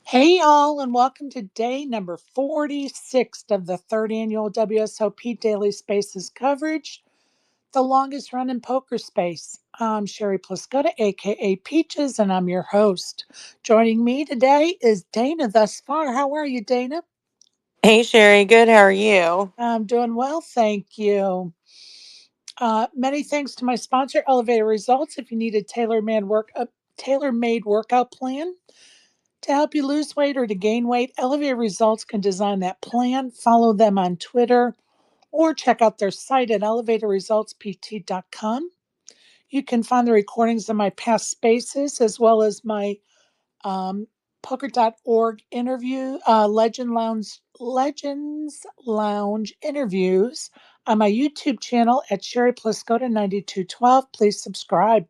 Hey, all, and welcome to day number 46 of the third annual WSOP Daily Spaces coverage, the longest running poker space. I'm Sherry Pluskota, aka Peaches, and I'm your host. Joining me today is Dana thus far. How are you, Dana? Hey Sherry, good. How are you? I'm doing well, thank you. Many thanks to my sponsor, Elevator Results. If you need a tailor-made workout plan, to help you lose weight or to gain weight, Elevate Results can design that plan. Follow them on Twitter or check out their site at elevatorresultspt.com. You can find the recordings of my past spaces as well as my um, poker.org Legends Lounge interviews on my YouTube channel at Sherry Pluskota 9212. Please subscribe.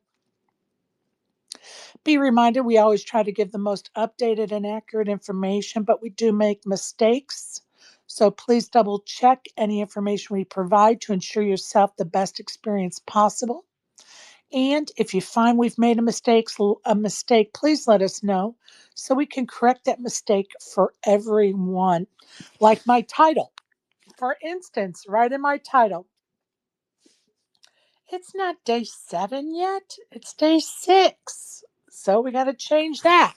Be reminded, we always try to give the most updated and accurate information, but we do make mistakes. So please double check any information we provide to ensure yourself the best experience possible. And if you find we've made a mistake, please let us know so we can correct that mistake for everyone. Like my title, for instance, right in my title, it's not day 7 yet, it's day 6. So we got to change that.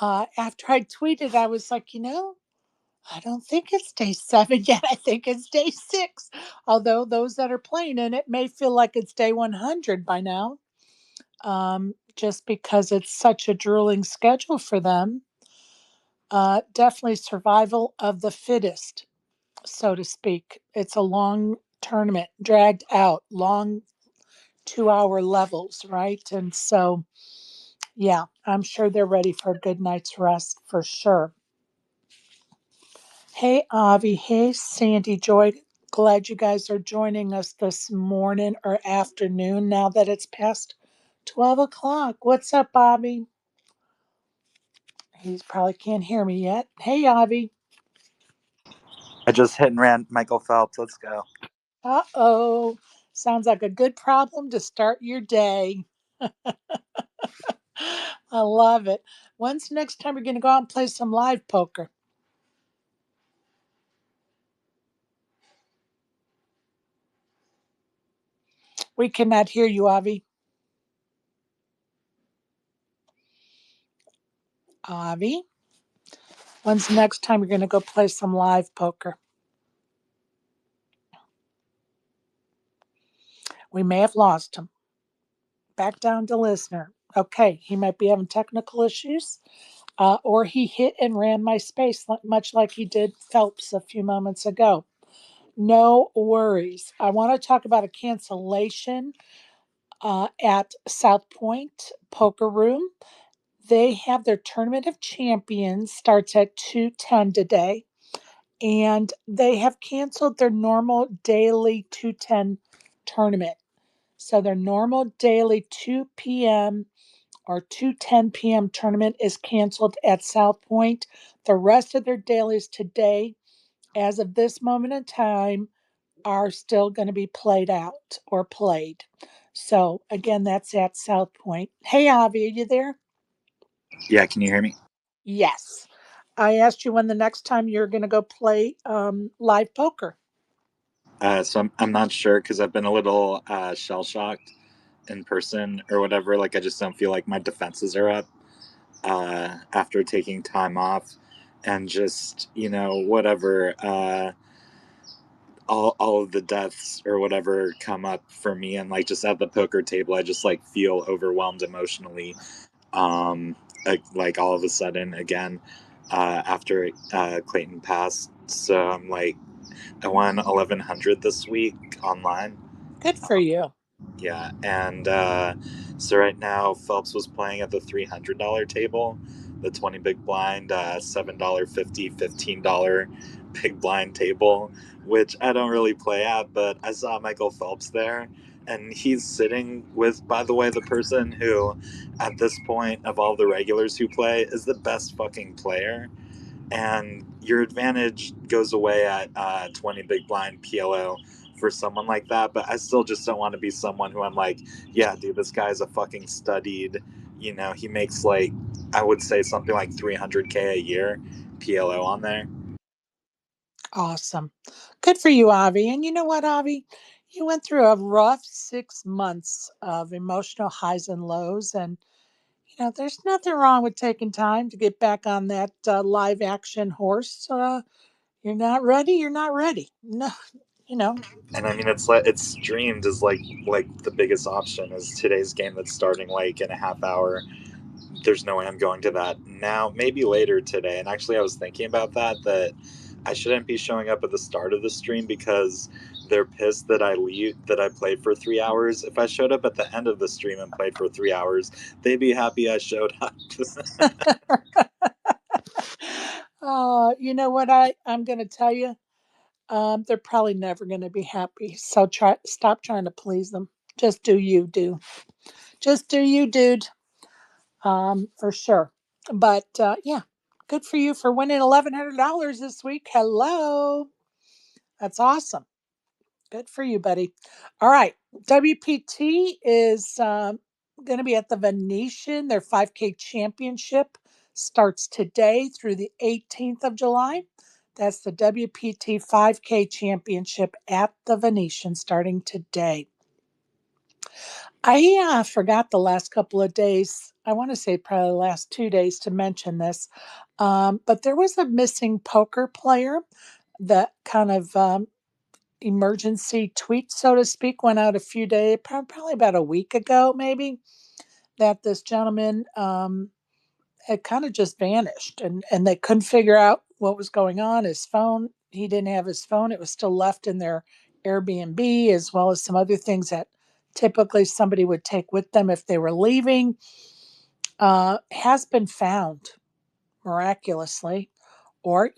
After I tweeted, I was like, I don't think it's day 7 yet. I think it's day 6. Although those that are playing in it may feel like it's day 100 by now, just because it's such a drooling schedule for them. Definitely survival of the fittest, so to speak. It's a long tournament, dragged out, long 2 hour levels, right? And so, yeah, I'm sure they're ready for a good night's rest for sure. Hey, Avi. Hey, Sandy Joy. Glad you guys are joining us this morning or afternoon now that it's past 12 o'clock. What's up, Bobby? He probably can't hear me yet. Hey, Avi. I just hit and ran Michael Phelps. Let's go. Uh-oh. Sounds like a good problem to start your day. I love it. When's the next time you're going to go out and play some live poker? We cannot hear you, Avi. Avi? When's the next time you're going to go play some live poker? We may have lost him. Back down to listener. Okay, he might be having technical issues, or he hit and ran my space, much like he did Phelps a few moments ago. No worries. I want to talk about a cancellation at South Point Poker Room. They have their Tournament of Champions starts at 2:10 today, and they have canceled their normal daily 2:10 tournament. So their normal daily 2 p.m. or 2:10 p.m. tournament is canceled at South Point. The rest of their dailies today, as of this moment in time, are still going to be played out or played. So again, that's at South Point. Hey, Avi, are you there? Yeah, can you hear me? Yes. I asked you when the next time you're going to go play live poker. So I'm not sure because I've been a little shell shocked in person or whatever. Like, I just don't feel like my defenses are up after taking time off and just, whatever. All of the deaths or whatever come up for me, and like just at the poker table, I just like feel overwhelmed emotionally. Um, like all of a sudden again after Clayton passed. So I'm like, I won 1100 this week online. Good for you. Yeah, and so right now Phelps was playing at the $300 table, the 20 big blind, $7.50, $15 big blind table, which I don't really play at, but I saw Michael Phelps there, and he's sitting with, by the way, the person who, at this point of all the regulars who play, is the best fucking player. And your advantage goes away at 20 big blind PLO for someone like that. But I still just don't want to be someone who I'm like, yeah, dude, this guy's a fucking studied, he makes like I would say something like 300K a year PLO on there. Awesome. Good for you, Avi. And you know what, Avi? You went through a rough 6 months of emotional highs and lows. And, there's nothing wrong with taking time to get back on that live action horse. You're not ready. You're not ready. No, you know. And I mean, it's streamed as like the biggest option is today's game that's starting like in a half hour. There's no way I'm going to that now. Maybe later today. And actually, I was thinking about that I shouldn't be showing up at the start of the stream because they're pissed that I played for 3 hours. If I showed up at the end of the stream and played for 3 hours, they'd be happy I showed up. You know what I'm going to tell you? They're probably never going to be happy. So stop trying to please them. Just do you, do. Just do you, dude. For sure. But yeah, good for you for winning $1,100 this week. Hello. That's awesome. Good for you, buddy. All right. WPT is going to be at the Venetian. Their 5K championship starts today through the 18th of July. That's the WPT 5K championship at the Venetian starting today. I forgot the last couple of days. I want to say probably the last 2 days to mention this. But there was a missing poker player that kind of emergency tweet, so to speak, went out a few days, probably about a week ago, maybe, that this gentleman had kind of just vanished and they couldn't figure out what was going on. His phone, he didn't have his phone. It was still left in their Airbnb, as well as some other things that typically somebody would take with them if they were leaving. Has been found miraculously, or,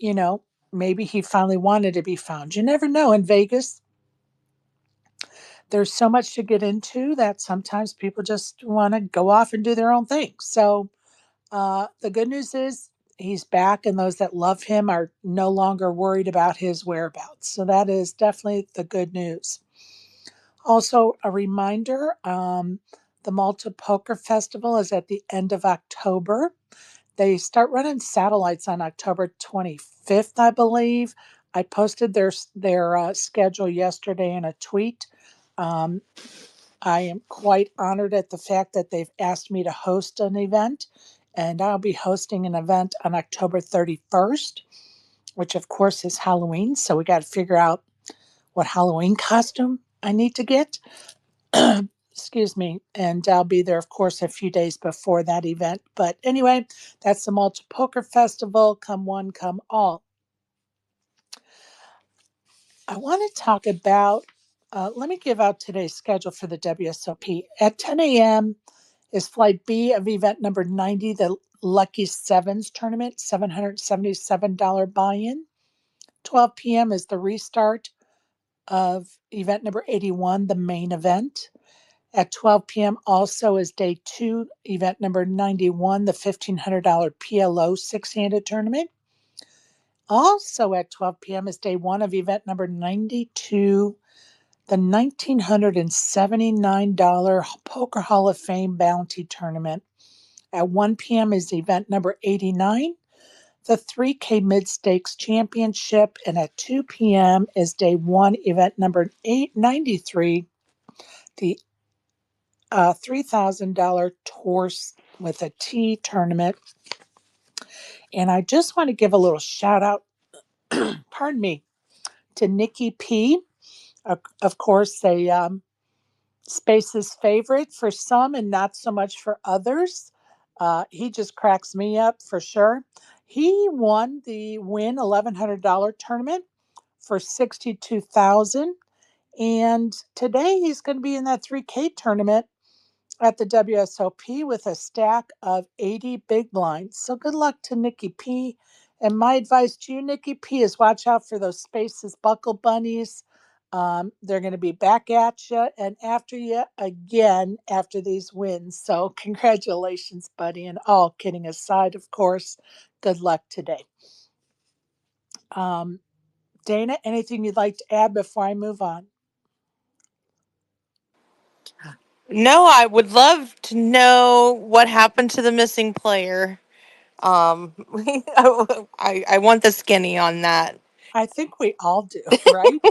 maybe he finally wanted to be found. You never know in Vegas. There's so much to get into that sometimes people just want to go off and do their own thing. So the good news is he's back, and those that love him are no longer worried about his whereabouts. So that is definitely the good news. Also, a reminder the Malta Poker Festival is at the end of October. They start running satellites on October 25th, I believe. I posted their schedule yesterday in a tweet. Um, I am quite honored at the fact that they've asked me to host an event, and I'll be hosting an event on October 31st, which of course is Halloween. So we got to figure out what Halloween costume I need to get. Excuse me. And I'll be there, of course, a few days before that event. But anyway, that's the Malta Poker Festival. Come one, come all. I want to talk about, let me give out today's schedule for the WSOP. At 10 a.m. is Flight B of event number 90, the Lucky Sevens tournament, $777 buy-in. 12 p.m. is the restart of event number 81, the main event. At 12 p.m. also is day 2, event number 91, the $1,500 PLO six-handed tournament. Also at 12 p.m. is day 1 of event number 92, the $1,979 Poker Hall of Fame Bounty Tournament. At 1 p.m. is event number 89, the 3K Mid Stakes Championship. And at 2 p.m. is day 1, event number 893, the $3,000 Torse with a T tournament. And I just want to give a little shout out, pardon me, to Nikki P. Of course, a Space's favorite for some and not so much for others. He just cracks me up for sure. He won the Win $1,100 tournament for $62,000, and today he's going to be in that 3K tournament at the WSOP with a stack of 80 big blinds. So good luck to Nikki P. And my advice to you, Nikki P, is watch out for those Spaces buckle bunnies. They're going to be back at you and after you again after these wins. So congratulations, buddy. And all kidding aside, of course, good luck today. Um, Dana, anything you'd like to add before I move on? No, I would love to know what happened to the missing player. Um, I want the skinny on that. I think we all do, right?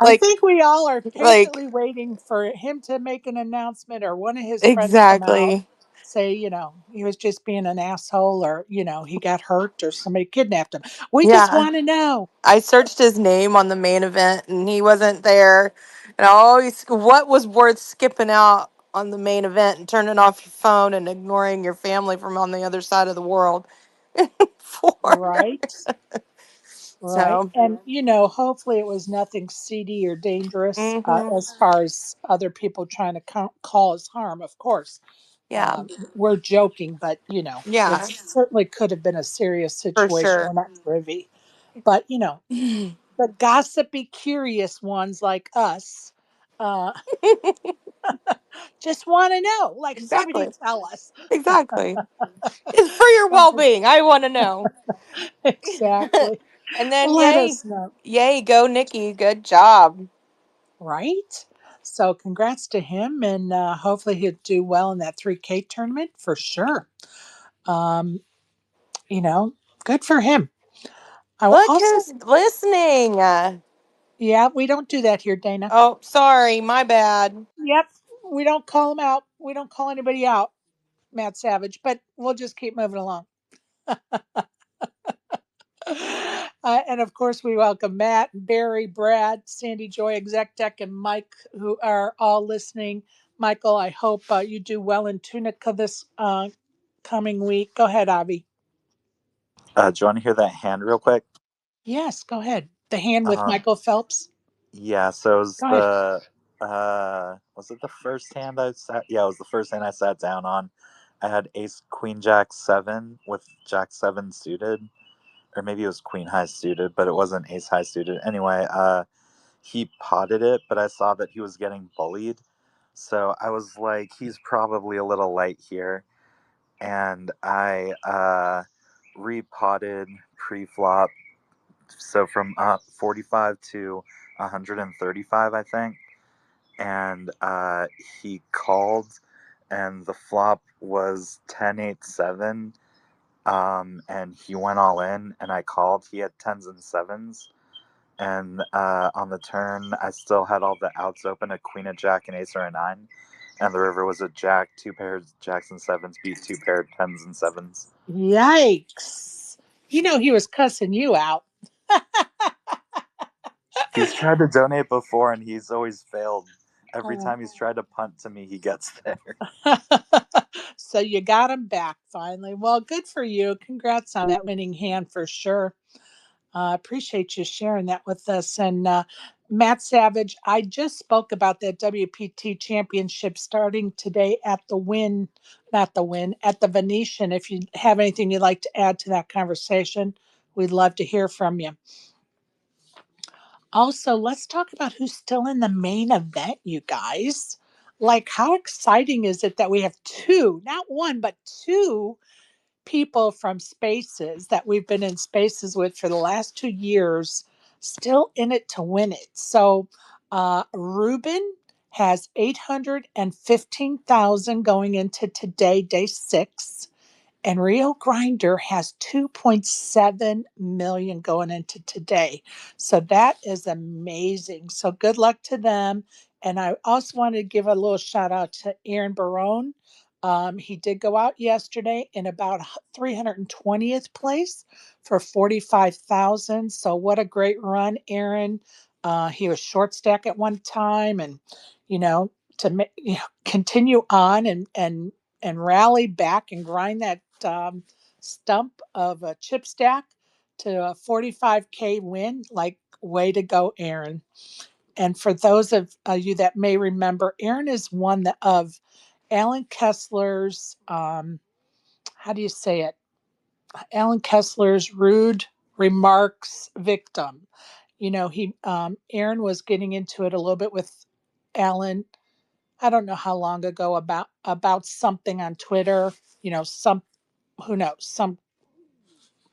I Like, think we all are like patiently waiting for him to make an announcement or one of his friends come out, exactly. say, he was just being an asshole or, he got hurt or somebody kidnapped him. We just Yeah. want to know. I searched his name on the main event and he wasn't there. And I always, what was worth skipping out on the main event and turning off your phone and ignoring your family from on the other side of the world for? Right. Right. So, And, hopefully it was nothing seedy or dangerous hmm, as far as other people trying to cause harm, of course. yeah, We're joking, but, it yeah, certainly could have been a serious for situation. sure. We're not privy. But, the gossipy, curious ones like us uh, just want to know. Like, somebody Exactly. tell us. Exactly. It's for your well being. I want to know. Exactly. And then, Let yay, us know. yay, go, Nikki. Good job. Right? So congrats to him, and hopefully he'll do well in that 3K tournament for sure. Um, you know, good for him. I will Look also, who's listening. yeah, we don't do that here, Dana. Oh, sorry. My bad. Yep, we don't call him out. We don't call anybody out, Matt Savage, but we'll just keep moving along. And of course, we welcome Matt, Barry, Brad, Sandy Joy, Exec Tech, and Mike, who are all listening. Michael, I hope you do well in Tunica this coming week. Go ahead, Avi. Do you want to hear that hand real quick? Yes, go ahead. The hand with Uh, Michael Phelps. yeah, so it was Go ahead. was it the first hand I sat? Yeah, it was the first hand I sat down on. I had Ace Queen Jack 7 with Jack 7 suited, or maybe it was Queen High suited, but it wasn't Ace High suited. Anyway, he potted it, but I saw that he was getting bullied. So I was like, he's probably a little light here. And I repotted pre-flop, so from 45 to 135, I think. And he called, and the flop was 10-8-7. And he went all in, and I called. He had tens and sevens. And on the turn, I still had all the outs open, a queen, a jack, an ace, or a nine. And the river was a jack, two pairs jacks and sevens beat two paired tens and sevens. Yikes. He was cussing you out. He's tried to donate before, and he's always failed. Every Oh. time he's tried to punt to me, he gets there. So you got him back finally. Well, good for you. Congrats on that winning hand for sure. Appreciate you sharing that with us. And Matt Savage, I just spoke about that WPT Championship starting today at the Win, not the Win, at the Venetian. If you have anything you'd like to add to that conversation, we'd love to hear from you. Also, let's talk about who's still in the main event, you guys. Like, how exciting is it that we have two, not one, but two people from spaces that we've been in spaces with for the last 2 years still in it to win it. So Ruben has 815,000 going into today, day 6. And Rio Grinder has 2.7 million going into today. So that is amazing. So good luck to them. And I also wanted to give a little shout out to Aaron Barone. He did go out yesterday in about 320th place for 45,000. So what a great run, Aaron. He was short stack at one time, and you know continue on and rally back and grind that stump of a chip stack to a 45K win. Like, way to go, Aaron. And for those of you that may remember, Aaron is one of Alan Kessler's, how do you say it? Alan Kessler's rude remarks victim. Aaron was getting into it a little bit with Alan. I don't know how long ago about something on Twitter. Some who knows, some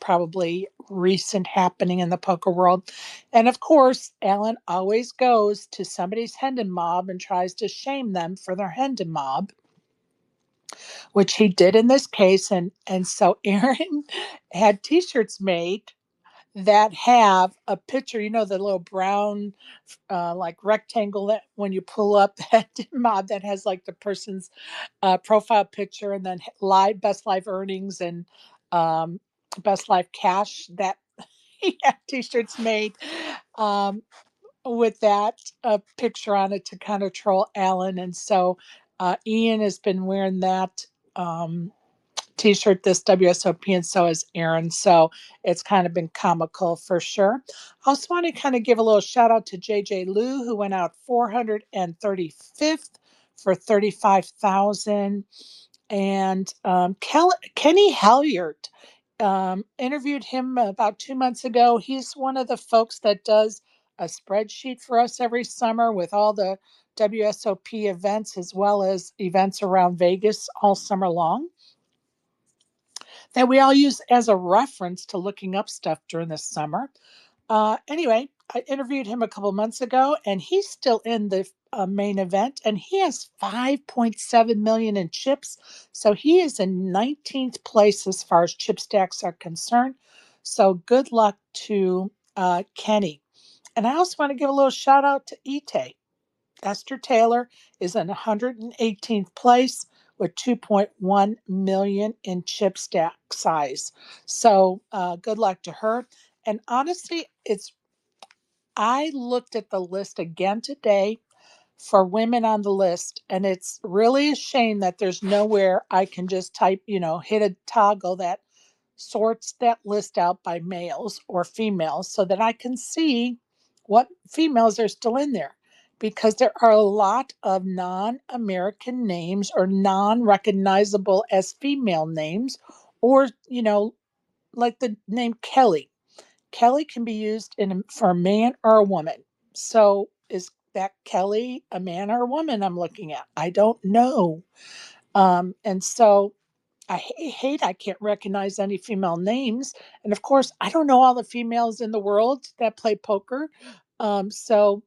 probably recent happening in the poker world. And of course, Alan always goes to somebody's Hendon mob and tries to shame them for their Hendon mob. which he did in this case. And so Aaron had T-shirts made that have a picture, the little brown like rectangle that when you pull up that mod that has like the person's profile picture, and then live best live earnings and um, best life cash, that he had T-shirts made um, with that picture on it to kind of troll Alan. And so Ian has been wearing that T-shirt this WSOP, and so has Aaron. So it's kind of been comical for sure. I also want to kind of give a little shout out to JJ Liu, who went out 435th for 35,000. And Kenny Halyard, interviewed him about 2 months ago. He's one of the folks that does a spreadsheet for us every summer with all the WSOP events as well as events around Vegas all summer long that we all use as a reference to looking up stuff during the summer. Anyway, I interviewed him a couple months ago, and he's still in the main event, and he has 5.7 million in chips. So he is in 19th place as far as chip stacks are concerned. So good luck to Kenny. And I also want to give a little shout out to Ite. Esther Taylor is in 118th place with 2.1 million in chip stack size. So good luck to her. And honestly, I looked at the list again today for women on the list, and it's really a shame that there's nowhere I can just type, hit a toggle that sorts that list out by males or females so that I can see what females are still in there, because there are a lot of non-American names or non-recognizable as female names, or like the name Kelly. Kelly can be used for a man or a woman. So is that Kelly a man or a woman I'm looking at? I don't know. And so I hate I can't recognize any female names. And of course, I don't know all the females in the world that play poker. So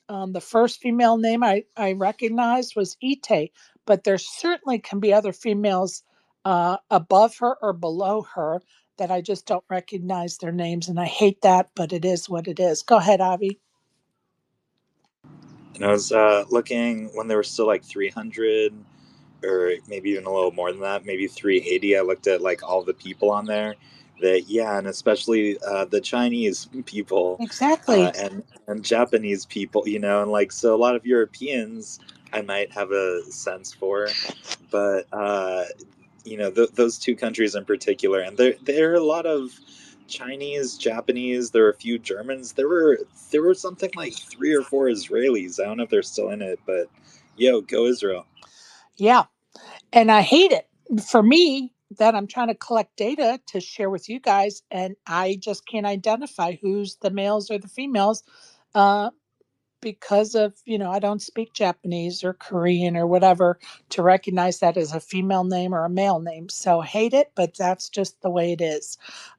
the first female name I recognized was Ite, but there certainly can be other females above her or below her that I just don't recognize their names. And I hate that, but it is what it is. Go ahead, Avi. And I was looking when there were still like 300 or maybe even a little more than that, maybe 380. I looked at like all the people on there. That yeah, and especially the Chinese people Exactly. and Japanese people, and like so a lot of Europeans I might have a sense for, but those two countries in particular, and there are a lot of Chinese, Japanese. There were a few Germans. There were something like 3 or 4 Israelis. I don't know if they're still in it, but yo, go Israel. Yeah. And I hate it for me that I'm trying to collect data to share with you guys, and I just can't identify who's the males or the females. Uh, because of I don't speak Japanese or Korean or whatever to recognize that as a female name or a male name. So hate it, but that's just the way it is.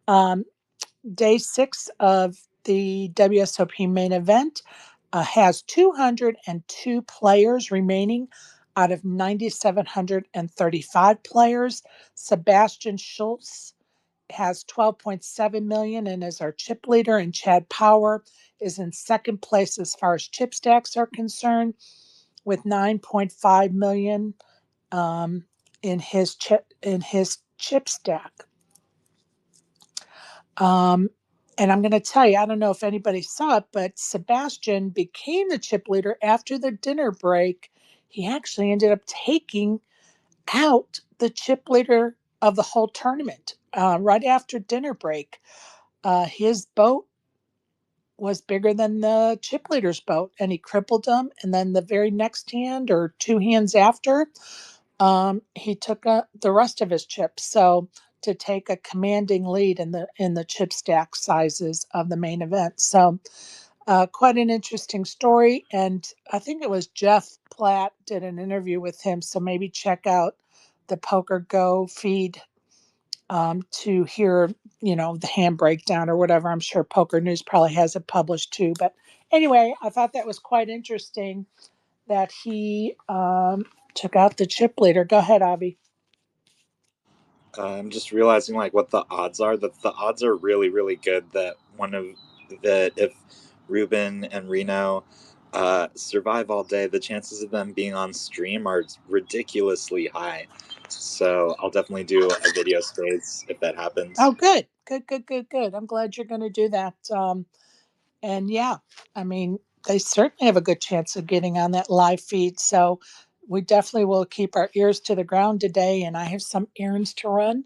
um, Day 6 of the WSOP main event has 202 players remaining out of 9,735 players. Sebastian Schultz has 12.7 million and is our chip leader, and Chad Power is in second place as far as chip stacks are concerned with 9.5 million in his chip stack. Um, and I'm going to tell you, I don't know if anybody saw it, but Sebastian became the chip leader after the dinner break. He actually ended up taking out the chip leader of the whole tournament right after dinner break. His boat was bigger than the chip leader's boat, and he crippled him. And then the very next hand, or two hands after, he took the rest of his chips. So to take a commanding lead in the chip stack sizes of the main event. So quite an interesting story. And I think it was Jeff Platt did an interview with him. So maybe check out the Poker Go feed to hear, the hand breakdown or whatever. I'm sure Poker News probably has it published too. But anyway, I thought that was quite interesting that he took out the chip leader. Go ahead, Avi. I'm just realizing like what the odds are. That the odds are really really good that one of that if Ruben and Reno survive all day, the chances of them being on stream are ridiculously high. So I'll definitely do a video space if that happens. Oh, good, good, good, good, good. I'm glad you're going to do that. And yeah, I mean, they certainly have a good chance of getting on that live feed. So we definitely will keep our ears to the ground today. And I have some errands to run.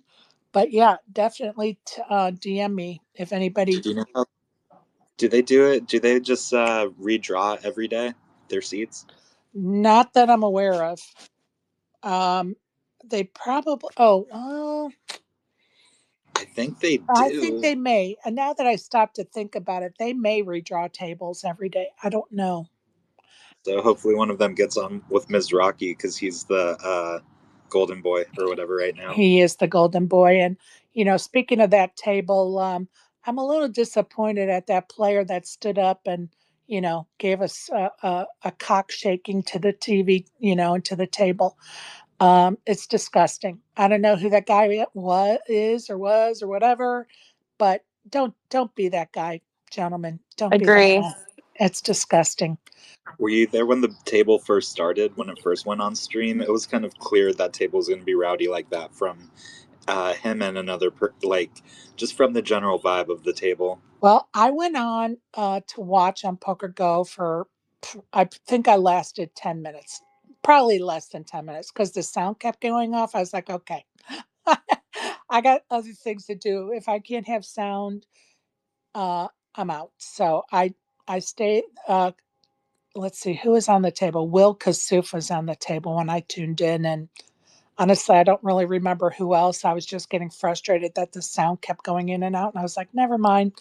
But yeah, definitely DM me if anybody. Do you know how do they do it? Do they just redraw every day their seats? Not that I'm aware of. Um, they probably. Oh, well, I think they I think do. they may. And now that I stop to think about it, they may redraw tables every day. I don't know. So hopefully one of them gets on with Mizraki because he's the golden boy or whatever right now. He is the golden boy. And, speaking of that table, I'm a little disappointed at that player that stood up and, gave us a cock shaking to the TV, and to the table. It's disgusting. I don't know who that guy is or was or whatever, but don't be that guy, gentlemen. Don't be that Agree. guy. It's disgusting. Were you there when the table first started, when it first went on stream? It was kind of clear that table was going to be rowdy like that from him and another, like, just from the general vibe of the table. Well, I went on to watch on Poker Go for, I think I lasted 10 minutes, probably less than 10 minutes because the sound kept going off. I was like, okay, I got other things to do. If I can't have sound, uh, I'm out. So I stayed. Let's see, who was on the table? Will Kasuf was on the table when I tuned in. And honestly, I don't really remember who else. I was just getting frustrated that the sound kept going in and out. And I was like, never mind.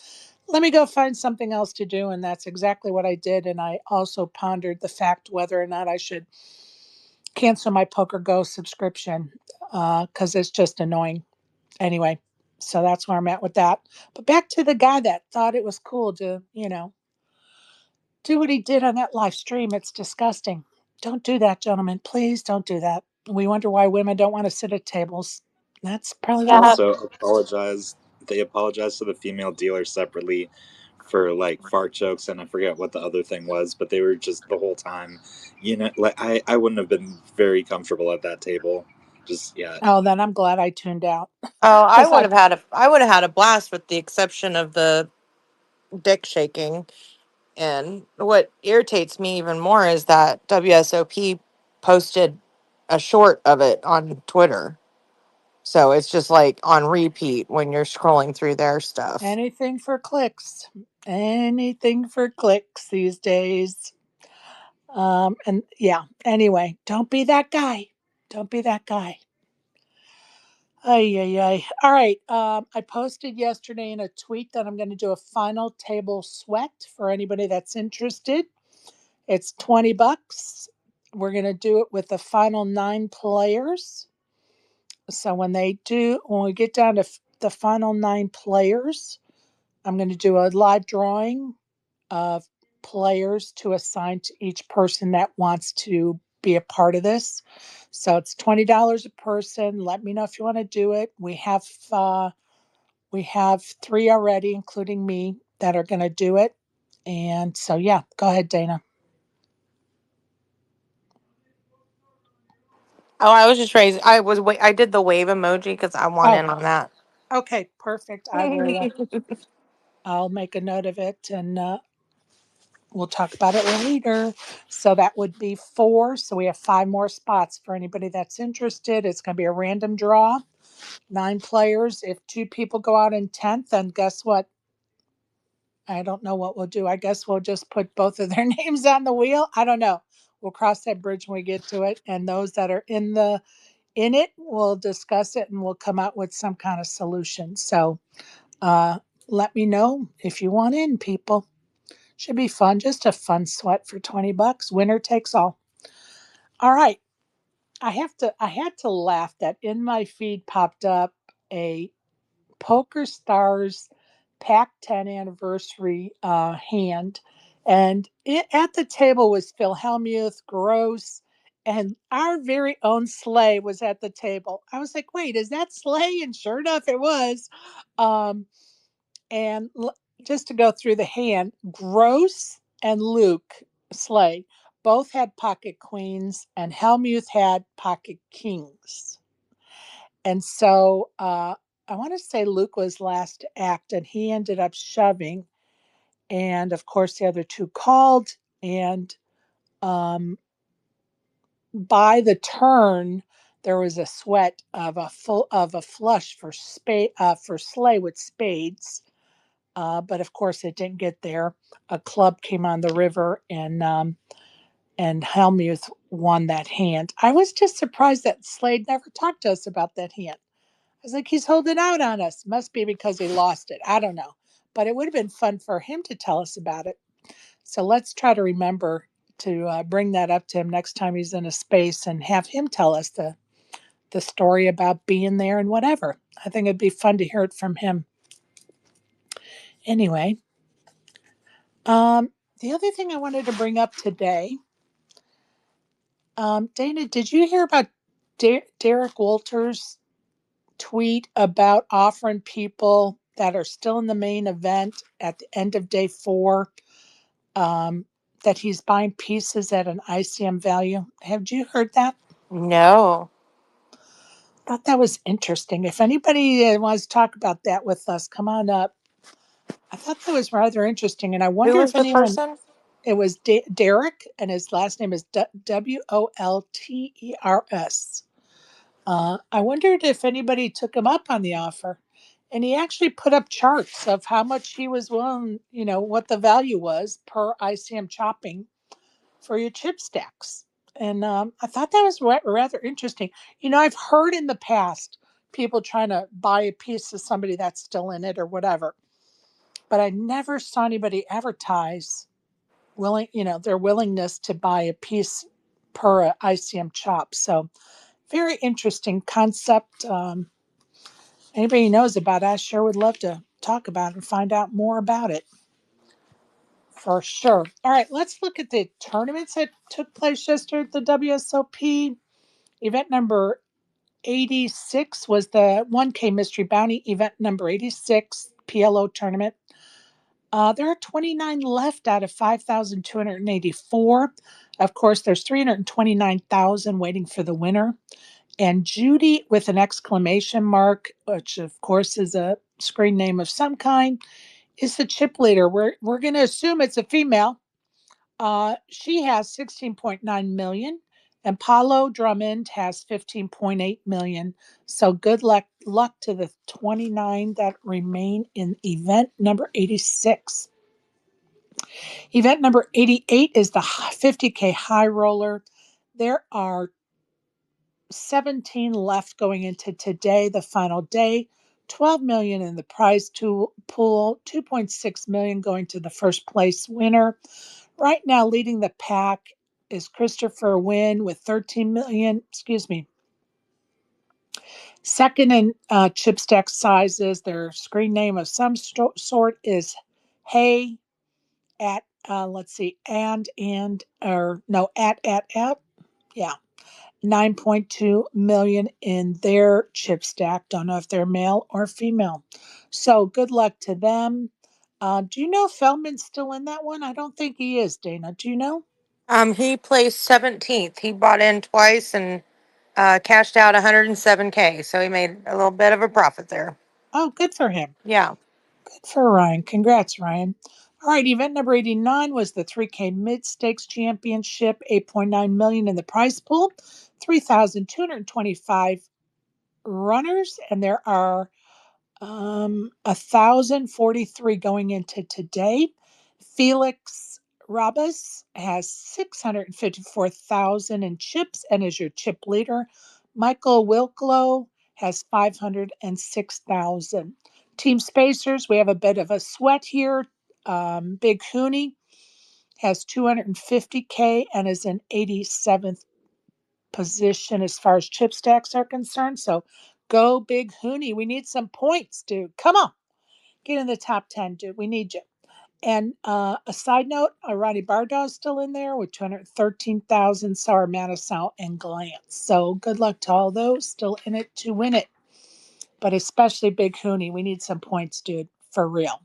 Let me go find something else to do. And that's exactly what I did. And I also pondered the fact whether or not I should cancel my Poker Go subscription because it's just annoying. Anyway, so that's where I'm at with that. But back to the guy that thought it was cool to, do what he did on that live stream. It's disgusting. Don't do that, gentlemen. Please don't do that. We wonder why women don't want to sit at tables. That's probably They why. Yeah. also apologize. They apologized to the female dealer separately for like fart jokes, and I forget what the other thing was, but they were just the whole time. Like I wouldn't have been very comfortable at that table. Just yeah. Oh, then I'm glad I tuned out Oh, because I. I would have had a blast with the exception of the dick shaking. And what irritates me even more is that WSOP posted a short of it on Twitter. So it's just like on repeat when you're scrolling through their stuff. Anything for clicks. Anything for clicks these days. And yeah, anyway, don't be that guy. Don't be that guy. Ay, ay, ay. All right. I posted yesterday in a tweet that I'm going to do a final table sweat for anybody that's interested. It's $20. We're going to do it with the final 9 players. So when we get down to the final 9 players, I'm going to do a live drawing of players to assign to each person that wants to be a part of this. So it's $20 a person. Let me know if you want to do it. We have 3 already, including me, that are going to do it. And so yeah, go ahead, Dana. Oh, I was just raising. I did the wave emoji because I want Oh, in on that. okay, perfect. I will. I'll make a note of it, and we'll talk about it later. So that would be 4. So we have 5 more spots for anybody that's interested. It's going to be a random draw, 9 players. If 2 people go out in 10th, then guess what? I don't know what we'll do. I guess we'll just put both of their names on the wheel. I don't know. We'll cross that bridge when we get to it. And those that are in it, we'll discuss it and we'll come out with some kind of solution. So uh, let me know if you want in, people. Should be fun. Just a fun sweat for $20. Winner takes all. All right. I had to laugh that in my feed popped up a Poker Stars Pac 10 anniversary hand. And at the table was Phil Hellmuth, Gross, and our very own Slay was at the table. I was like, wait, is that Slay? And sure enough, it was. Um, and just to go through the hand, Gross and Luke Slay both had pocket queens, and Helmuth had pocket kings. And so I want to say Luke was last to act, and he ended up shoving. And of course, the other two called. And um, by the turn, there was a sweat of a flush for for Slay with spades. But of course, it didn't get there. A club came on the river, and Helmuth won that hand. I was just surprised that Slade never talked to us about that hand. I was like, he's holding out on us. Must be because he lost it. I don't know. But it would have been fun for him to tell us about it. So let's try to remember to bring that up to him next time he's in a space and have him tell us the story about being there and whatever. I think it'd be fun to hear it from him. Anyway, the other thing I wanted to bring up today, Dana, did you hear about Derek Wolters' tweet about offering people that are still in the main event at the end of day 4 um, that he's buying pieces at an ICM value? Have you heard that? No. Thought that was interesting. If anybody wants to talk about that with us, come on up. I thought that was rather interesting, and I Who wonder was if the anyone. person? It was Derek, and his last name is Wolters. I wondered if anybody took him up on the offer. And he actually put up charts of how much he was willing, what the value was per ICM chopping for your chip stacks. And I thought that was rather interesting. I've heard in the past people trying to buy a piece of somebody that's still in it or whatever, but I never saw anybody advertise their willingness to buy a piece per ICM chop. So very interesting concept. Anybody knows about it, I sure would love to talk about it and find out more about it for sure. All right, let's look at the tournaments that took place yesterday at the WSOP. Event number 86 was the 1K Mystery Bounty. Event number 86 PLO tournament. There are 29 left out of 5,284. Of course, there's 329,000 waiting for the winner. And Judy with an exclamation mark, which of course is a screen name of some kind, is the chip leader. We're going to assume it's a female. She has 16.9 million, and Paulo Drummond has 15.8 million. So good luck to the 29 that remain in event number 86. Event number 88 is the 50K high roller. There are 17 left going into today, the final day. 12 million in the prize pool, 2.6 million going to the first place winner. Right now, leading the pack is Christopher Wynn with 13 million. Excuse me. Second in chip stack sizes, their screen name of some sort is Hey at let's see, or no, at yeah, 9.2 million in their chip stack. Don't know if they're male or female. So good luck to them. Do you know if Feldman's still in that one? I don't think he is, Dana. Do you know? He placed 17th. He bought in twice and cashed out 107K. So he made a little bit of a profit there. Oh, good for him. Yeah. Good for Ryan. Congrats, Ryan. All right, event number 89 was the 3K Mid Stakes Championship, 8.9 million in the prize pool, 3,225 runners, and there are 1,043 going into today. Felix Rabas has 654,000 in chips and is your chip leader. Michael Wilklow has 506,000. Team Spacers, we have a bit of a sweat here. Big Hooney has 250K and is in 87th position as far as chip stacks are concerned. So go Big Hooney. We need some points, dude. Come on. Get in the top 10, dude. We need you. And a side note, Ronnie Bardaw is still in there with 213,000. So are Manisau and Glance. So good luck to all those still in it to win it. But especially Big Hooney. We need some points, dude, for real.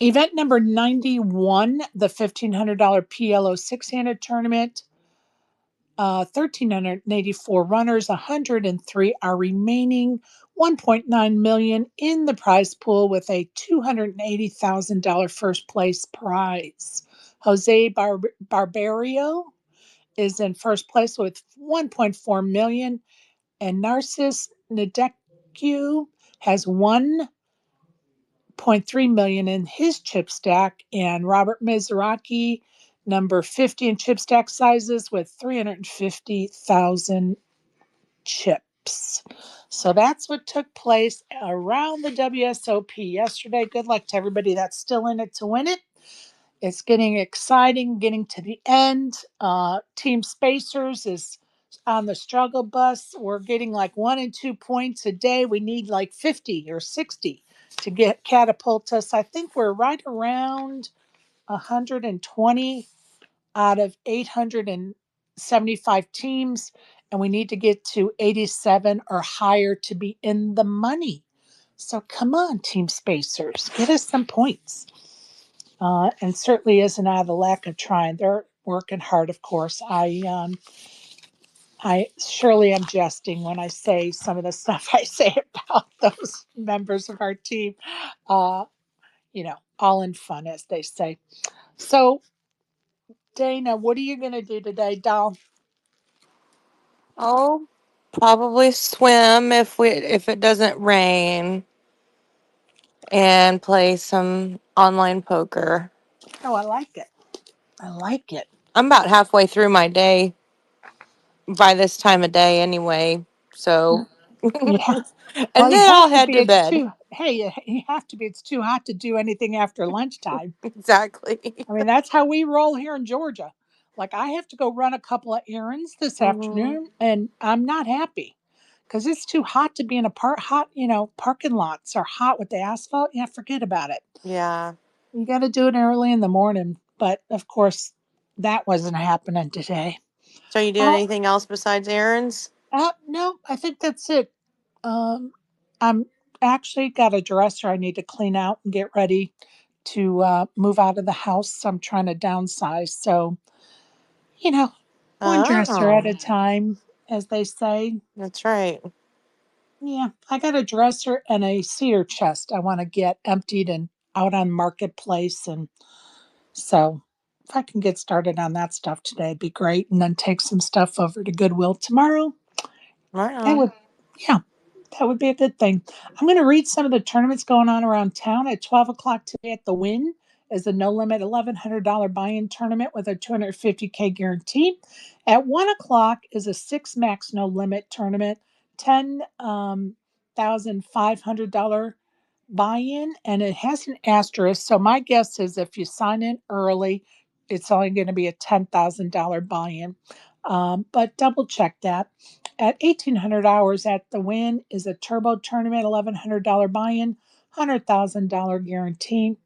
Event number 91, the $1,500 PLO six-handed tournament. 1,384 runners, 103 are remaining, 1.9 million in the prize pool with a $280,000 first place prize. Jose Barbario is in first place with 1.4 million, and Narcis Nadecu has 1.3 million in his chip stack, and Robert Mizraki number 50 in chip stack sizes with 350,000 chips. So that's what took place around the WSOP yesterday. Good luck to everybody that's still in it to win it. It's getting exciting, getting to the end. Team Spacers is on the struggle bus. We're getting like 1 and 2 points a day. We need like 50 or 60 to get catapult us. I think we're right around 120 out of 875 teams, and we need to get to 87 or higher to be in the money. So come on, Team Spacers, get us some points. And certainly isn't out of the lack of trying. They're working hard, of course. I surely am jesting when I say some of the stuff I say about those members of our team. Uh, all in fun, as they say. So, Dana, what are you going to do today, doll? I'll probably swim if it doesn't rain, and play some online poker. Oh, I like it. I like it. I'm about halfway through my day by this time of day anyway. So, Yeah. and Well, you then have I'll to head be. to It's bed. too. Hey, you have to be. It's too hot to do anything after lunchtime. Exactly. I mean, that's how we roll here in Georgia. Like, I have to go run a couple of errands this Hmm. afternoon, and I'm not happy because it's too hot to be in a parking lots are hot with the asphalt. Yeah, forget about it. Yeah. You got to do it early in the morning. But of course, that wasn't happening today. So you doing Uh, anything else besides errands? no, I think that's it. Um, I'm actually got a dresser I need to clean out and get ready to move out of the house. I'm trying to downsize. So, you know, one dresser at Oh, a time, as they say. that's right. Yeah, I got a dresser and a cedar chest I want to get emptied and out on marketplace. And so if I can get started on that stuff today, it'd be great. And then take some stuff over to Goodwill tomorrow. Right That on. would, yeah, that would be a good thing. I'm going to read some of the tournaments going on around town. At 12 o'clock today at the Win is the No Limit $1,100 buy-in tournament with a 250K guarantee. At 1 o'clock is a six max no limit tournament, $10,500 buy-in, and it has an asterisk. So my guess is if you sign in early, it's only going to be a $10,000 buy-in. But double check that. At 1,800 hours at the Win is a turbo tournament, $1,100 buy-in, $100,000 guarantee.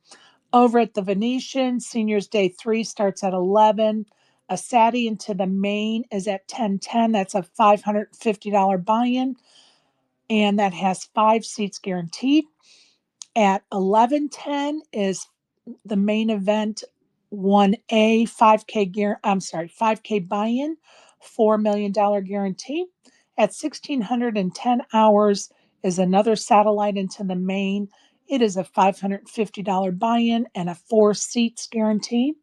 Over at the Venetian, Seniors Day 3 starts at 11. A Saturday into the main is at 10:10. That's a $550 buy-in, and that has 5 seats guaranteed. At 11:10 is the main event 1A 5K buy-in, $4 million guarantee. At 1,610 hours is another satellite into the main. It is a $550 buy-in and a 4 seats guarantee.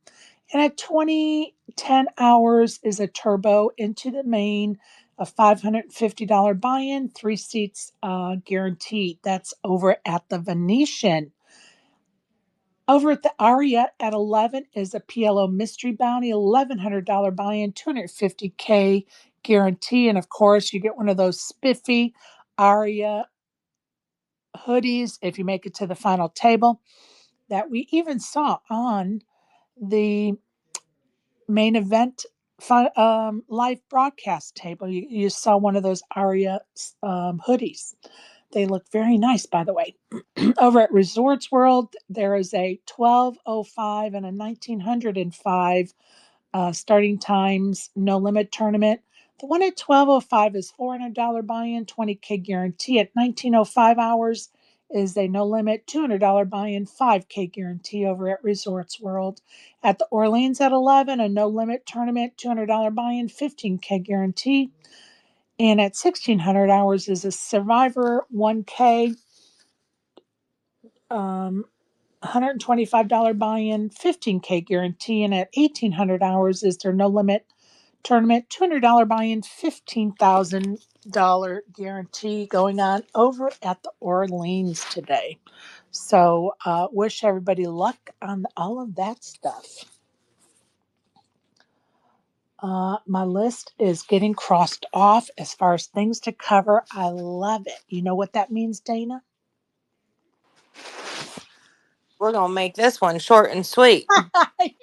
And at 2010 hours is a turbo into the main, a $550 buy-in, 3 seats guaranteed. That's over at the Venetian. Over at the Aria at 11 is a PLO Mystery Bounty, $1,100 buy-in, 250K guarantee. And of course, you get one of those spiffy Aria hoodies if you make it to the final table that we even saw on the main event live broadcast table. You saw one of those Aria hoodies. They look very nice, by the way. Over at Resorts World, there is a 12:05 and a 1905 starting times, no limit tournament. The one at 12:05 is $400 buy-in, 20K guarantee. At 19:05 hours is a no limit $200 buy-in, 5K guarantee over at Resorts World. At the Orleans at 11, a no limit tournament, $200 buy-in, 15K guarantee. And at 1600 hours is a Survivor 1K, $125 buy-in, 15K guarantee. And at 1800 hours is their no limit tournament, $200 buy-in, $15,000 guarantee going on over at the Orleans today. So wish everybody luck on all of that stuff. My list is getting crossed off as far as things to cover. I love it. You know what that means, Dana? We're gonna make this one short and sweet.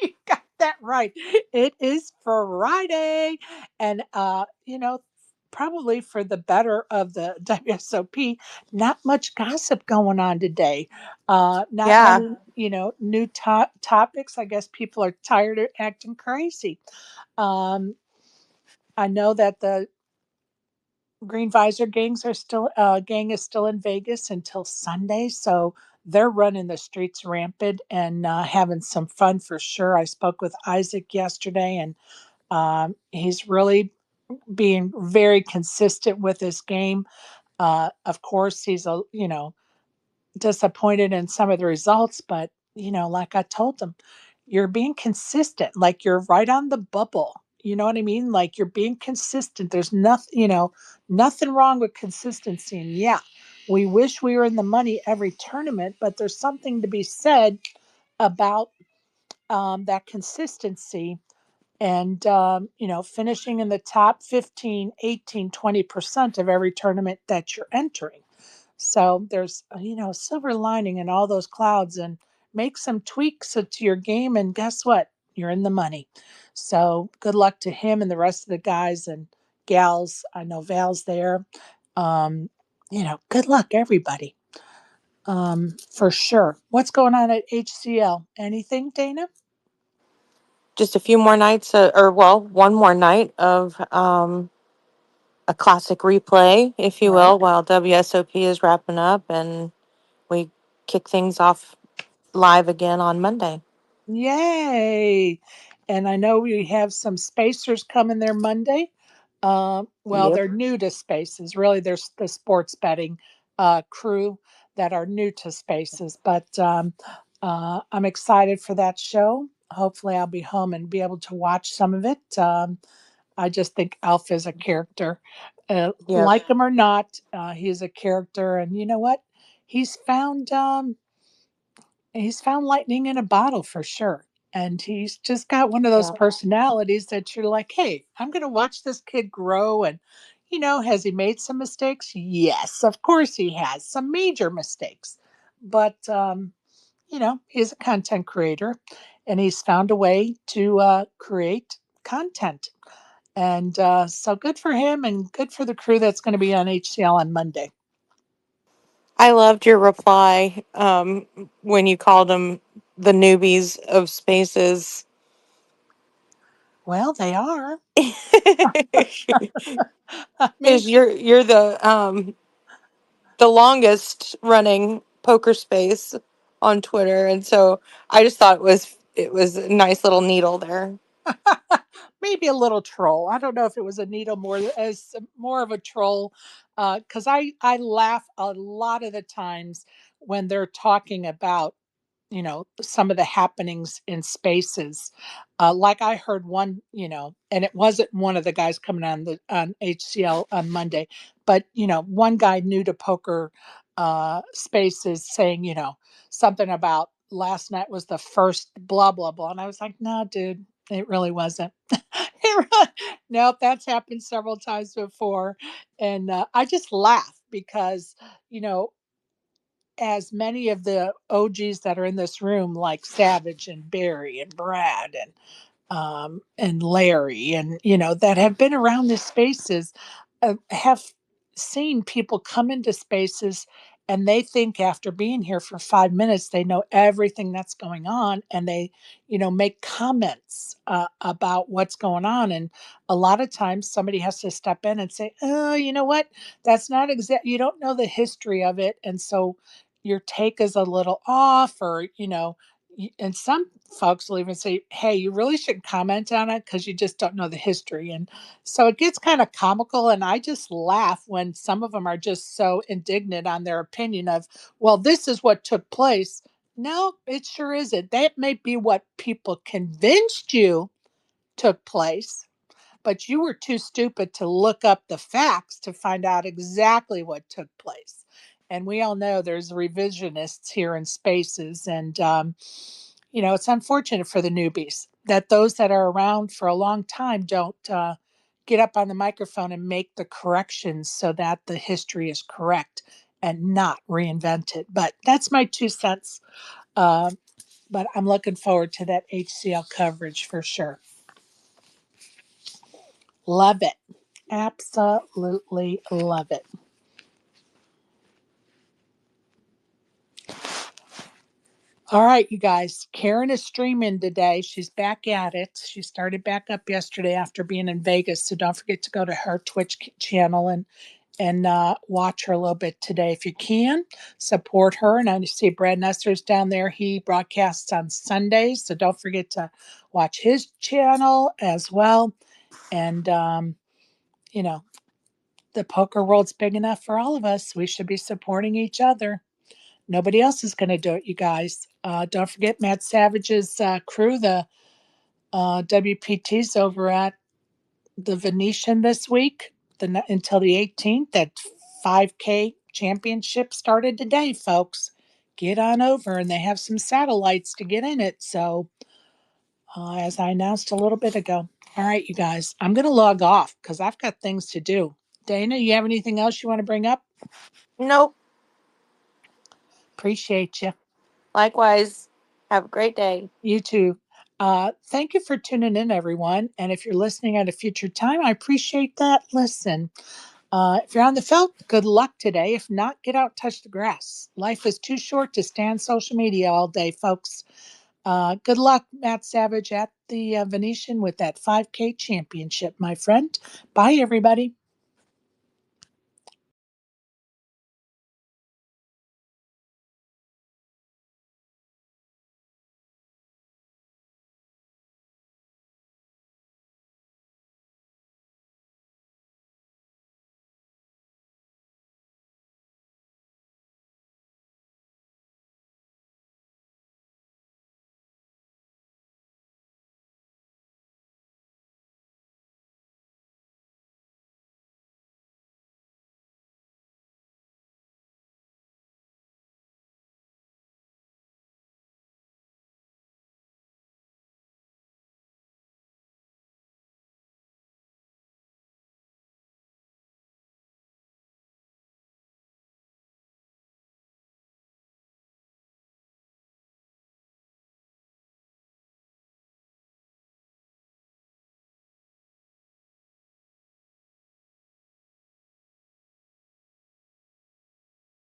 You got that right. It is Friday. And, probably for the better of the WSOP, not much gossip going on today. Not Yeah. many, new topics. I guess people are tired of acting crazy. Um, I know that the Green Visor gang is still in Vegas until Sunday, so they're running the streets rampant and having some fun for sure. I spoke with Isaac yesterday, and he's really being very consistent with his game. Of course, he's disappointed in some of the results, but like I told them, you're being consistent. Like you're right on the bubble. You know what I mean? Like you're being consistent. There's nothing, nothing wrong with consistency. And yeah, we wish we were in the money every tournament, but there's something to be said about that consistency and finishing in the top 15, 18, 20% of every tournament that you're entering. So there's a silver lining in all those clouds, and make some tweaks to your game, and guess what? You're in the money. So good luck to him and the rest of the guys and gals. I know Val's there. Good luck everybody. For sure. What's going on at HCL? Anything, Dana? Just a few more nights, or well, one more night of a classic replay, if you Right. will, while WSOP is wrapping up, and we kick things off live again on Monday. Yay. And I know we have some spacers coming there Monday. Well, Yep. they're new to spaces. Really, there's the sports betting crew that are new to spaces. But I'm excited for that show. Hopefully, I'll be home and be able to watch some of it. I just think Alf is a character. Yep. Like him or not, he's a character. And you know what? He's found. He's found lightning in a bottle for sure. And he's just got one of those Yep. personalities that you're like, hey, I'm going to watch this kid grow. And, has he made some mistakes? Yes, of course he has some major mistakes. But, he's a content creator and he's found a way to create content. And so good for him and good for the crew that's going to be on HCL on Monday. I loved your reply when you called them the newbies of spaces. Well, they are. Because I mean, you're the longest running poker space on Twitter, and so I just thought it was a nice little needle there. maybe a little troll. I don't know if it was a needle more as more of a troll, because I laugh a lot of the times when they're talking about some of the happenings in spaces. Like I heard one, and it wasn't one of the guys coming on HCL on Monday, but one guy new to poker spaces saying something about last night was the first blah blah blah, and I was like, no, dude, it really wasn't. Nope, that's happened several times before, and I just laugh because you know as many of the OGs that are in this room, like Savage and Barry and Brad and Larry, and that have been around this spaces, have. seen people come into spaces and they think after being here for 5 minutes they know everything that's going on, and they make comments about what's going on. And a lot of times somebody has to step in and say, oh, you know what, that's not exact, you don't know the history of it, and so your take is a little off, or and some folks will even say, hey, you really shouldn't comment on it because you just don't know the history. And so it gets kind of comical, and I just laugh when some of them are just so indignant on their opinion of, well, this is what took place. No, it sure isn't. That may be what people convinced you took place, but you were too stupid to look up the facts to find out exactly what took place. And we all know there's revisionists here in spaces. And, it's unfortunate for the newbies that those that are around for a long time don't get up on the microphone and make the corrections so that the history is correct and not reinvented. But that's my 2 cents. Uh, but I'm looking forward to that HCL coverage for sure. Love it. Absolutely love it. All right, you guys. Karen is streaming today. She's back at it. She started back up yesterday after being in Vegas. So don't forget to go to her Twitch channel and watch her a little bit today if you can. Support her. And I see Brad Nestor's down there. He broadcasts on Sundays. So don't forget to watch his channel as well. And, the poker world's big enough for all of us. We should be supporting each other. Nobody else is going to do it, you guys. Don't forget Matt Savage's crew, the WPT's over at the Venetian this week until the 18th. That 5K championship started today, folks. Get on over, and they have some satellites to get in it. So, as I announced a little bit ago. All right, you guys, I'm going to log off because I've got things to do. Dana, you have anything else you want to bring up? Nope. Appreciate you. Likewise. Have a great day. You too. Thank you for tuning in, everyone. And if you're listening at a future time, I appreciate that. Listen, if you're on the felt, good luck today. If not, get out, touch the grass. Life is too short to stand social media all day, folks. Good luck, Matt Savage, at the Venetian with that 5K championship, my friend. Bye, everybody.